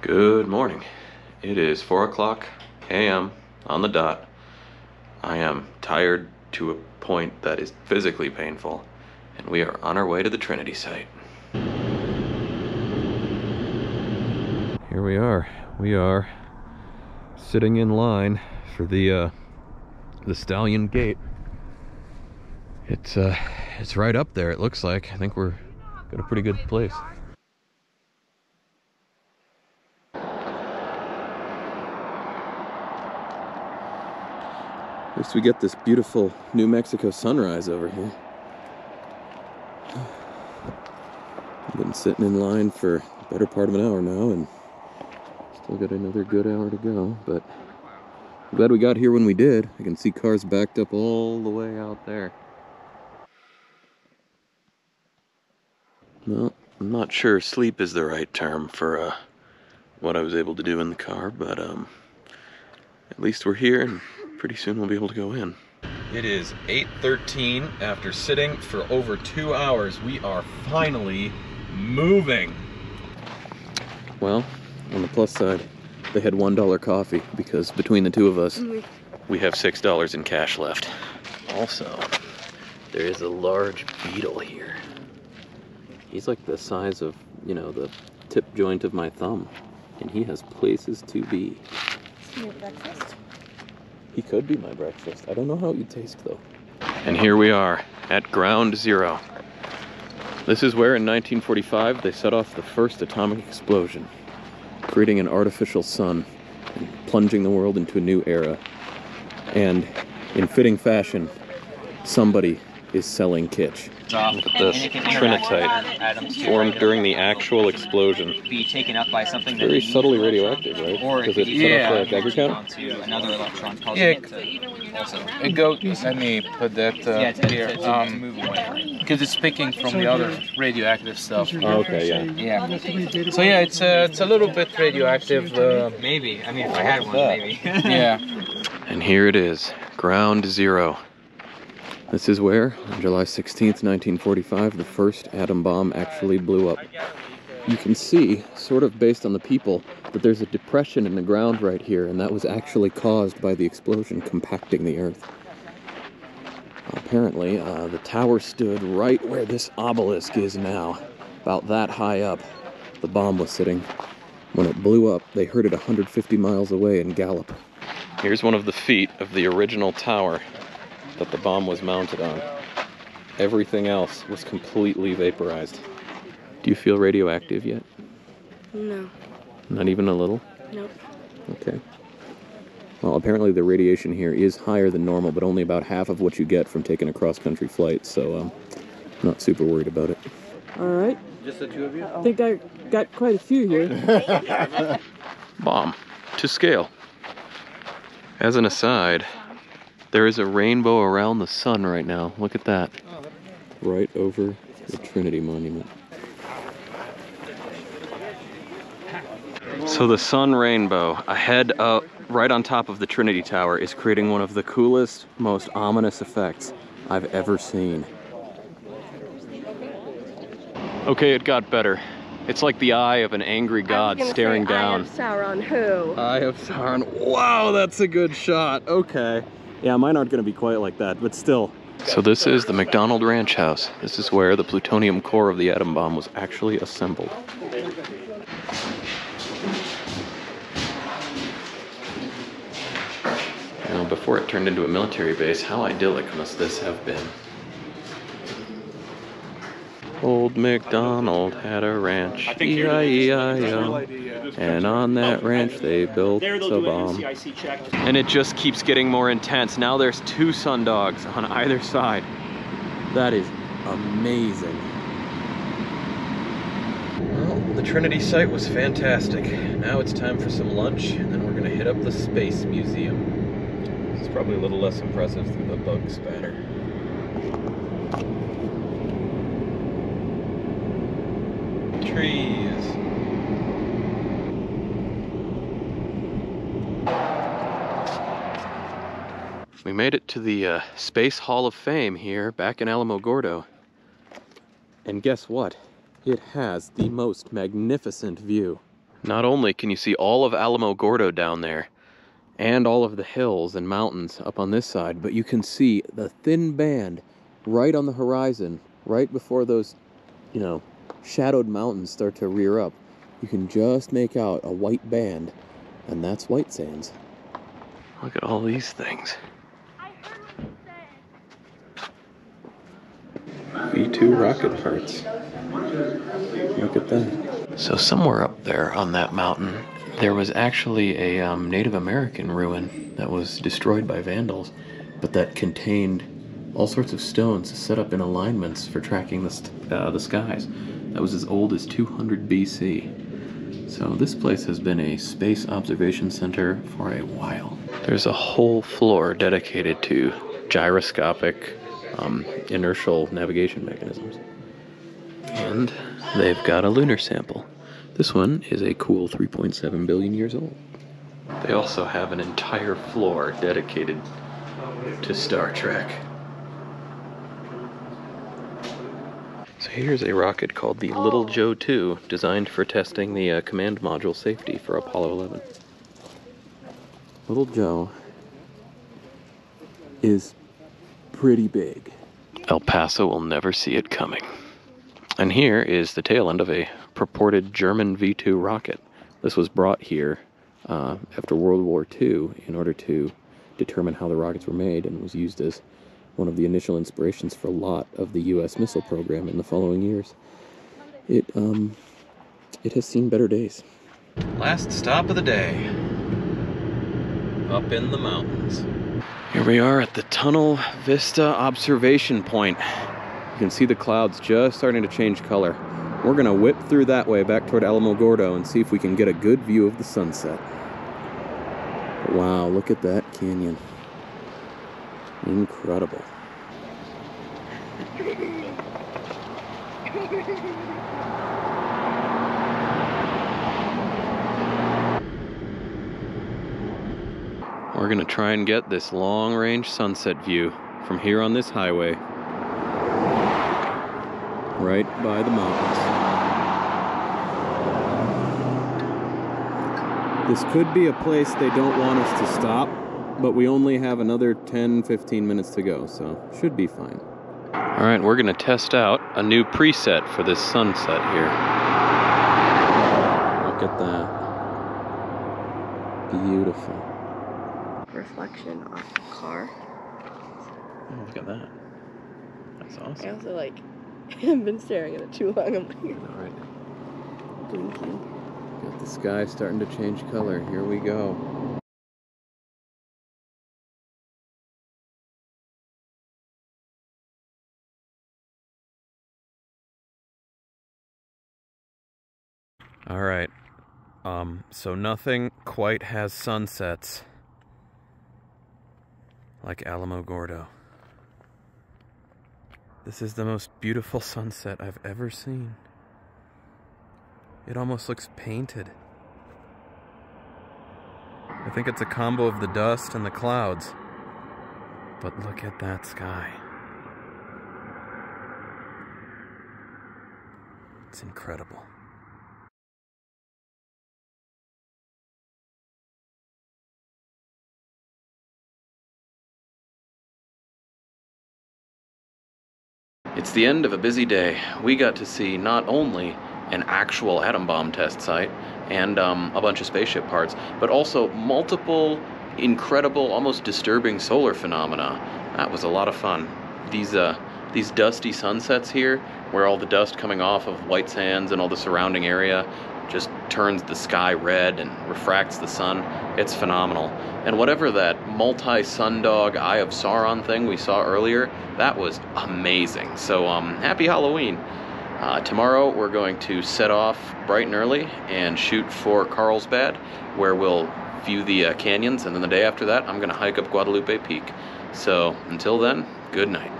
Good morning. It is 4 o'clock a.m. on the dot. I am tired to a point that is physically painful, and we are on our way to the Trinity Site. Here we are. We are sitting in line for the Stallion Gate. It's right up there, it looks like. I think we're got a pretty good place. At least we get this beautiful New Mexico sunrise over here. I've been sitting in line for the better part of an hour now, and still got another good hour to go, but I'm glad we got here when we did. I can see cars backed up all the way out there. Well, I'm not sure sleep is the right term for what I was able to do in the car, but at least we're here, and pretty soon we'll be able to go in. It is 8:13. After sitting for over 2 hours, we are finally moving. Well, on the plus side, they had $1 coffee because between the two of us, we have $6 in cash left. Also, there is a large beetle here. He's like the size of, you know, the tip joint of my thumb, and he has places to be. Your breakfast? He could be my breakfast. I don't know how he'd taste though. And here we are at Ground Zero. This is where in 1945 they set off the first atomic explosion, creating an artificial sun and plunging the world into a new era. And in fitting fashion, somebody is selling kitsch. Look at this Trinity Site formed during the actual explosion. Be taken up by something it's very subtly radioactive, right? Or because it set off the Geiger counter? Onto another electron, Yeah, also. it goes. Let me put that here. To move away. Because it's picking from the other radioactive stuff. Oh, okay, yeah. Yeah. So yeah, it's a little bit radioactive. Maybe. I mean, if I had one, maybe. Yeah. And here it is, Ground Zero. This is where, on July 16th, 1945, the first atom bomb actually blew up. You can see, sort of based on the people, that there's a depression in the ground right here, and that was actually caused by the explosion compacting the Earth. Apparently, the tower stood right where this obelisk is now, about that high up. The bomb was sitting. When it blew up, they heard it 150 miles away in Gallup. Here's one of the feet of the original tower that the bomb was mounted on. Everything else was completely vaporized. Do you feel radioactive yet? No. Not even a little? Nope. Okay. Well, apparently the radiation here is higher than normal, but only about half of what you get from taking a cross-country flight, so I'm not super worried about it. All right. Just the two of you? I think I got quite a few here. Bomb. To scale. As an aside, there is a rainbow around the sun right now. Look at that. Right over the Trinity Monument. So the sun rainbow ahead up, right on top of the Trinity Tower, is creating one of the coolest, most ominous effects I've ever seen. Okay, it got better. It's like the eye of an angry god staring down. Eye of Sauron who? Eye of Sauron. Wow, that's a good shot. Okay. Yeah, mine aren't going to be quite like that, but still. So this is the McDonald Ranch House. This is where the plutonium core of the atom bomb was actually assembled. Now, before it turned into a military base, how idyllic must this have been? Old MacDonald had a ranch, E-I-E-I-O, and on that ranch they built a bomb. And it just keeps getting more intense. Now there's 2 sun dogs on either side. That is amazing. Well, the Trinity Site was fantastic. Now it's time for some lunch, and then we're gonna hit up the Space Museum. This is probably a little less impressive through the bug spatter. Trees. We made it to the Space Hall of Fame here back in Alamogordo. And guess what? It has the most magnificent view. Not only can you see all of Alamogordo down there, and all of the hills and mountains up on this side, but you can see the thin band right on the horizon, right before those, you know, shadowed mountains start to rear up. You can just make out a white band, and that's White Sands. Look at all these things. V2 rocket parts. Look at that. So somewhere up there on that mountain, there was actually a Native American ruin that was destroyed by vandals, but that contained all sorts of stones set up in alignments for tracking the skies. That was as old as 200 BC. So this place has been a space observation center for a while. There's a whole floor dedicated to gyroscopic inertial navigation mechanisms. And they've got a lunar sample. This one is a cool 3.7 billion years old. They also have an entire floor dedicated to Star Trek. So here's a rocket called the Little Joe 2, designed for testing the command module safety for Apollo 11. Little Joe is pretty big. El Paso will never see it coming. And here is the tail end of a purported German V2 rocket. This was brought here after World War II in order to determine how the rockets were made, and was used as one of the initial inspirations for a lot of the U.S. missile program in the following years. It has seen better days. Last stop of the day. Up in the mountains. Here we are at the Tunnel Vista observation point. You can see the clouds just starting to change color. We're gonna whip through that way back toward Alamogordo and see if we can get a good view of the sunset. Wow, look at that canyon. Incredible. We're gonna try and get this long-range sunset view from here on this highway, right by the mountains. This could be a place they don't want us to stop, but we only have another 10-15 minutes to go, so should be fine. All right, we're gonna test out a new preset for this sunset here. Look at that. Beautiful. Reflection off the car. Oh, look at that. That's awesome. I also have been staring at it too long. I'm like, All right. blinking. Got the sky starting to change color. Here we go. All right. So nothing quite has sunsets like Alamogordo. This is the most beautiful sunset I've ever seen. It almost looks painted. I think it's a combo of the dust and the clouds. But look at that sky. It's incredible. It's the end of a busy day. We got to see not only an actual atom bomb test site and a bunch of spaceship parts, but also multiple incredible, almost disturbing solar phenomena. That was a lot of fun. These dusty sunsets here, where all the dust coming off of White Sands and all the surrounding area just turns the sky red and refracts the sun. It's phenomenal. And whatever that multi-sundog Eye of Sauron thing we saw earlier, that was amazing. So happy Halloween. Tomorrow we're going to set off bright and early and shoot for Carlsbad, where we'll view the canyons, and then the day after that I'm going to hike up Guadalupe Peak. So until then, good night.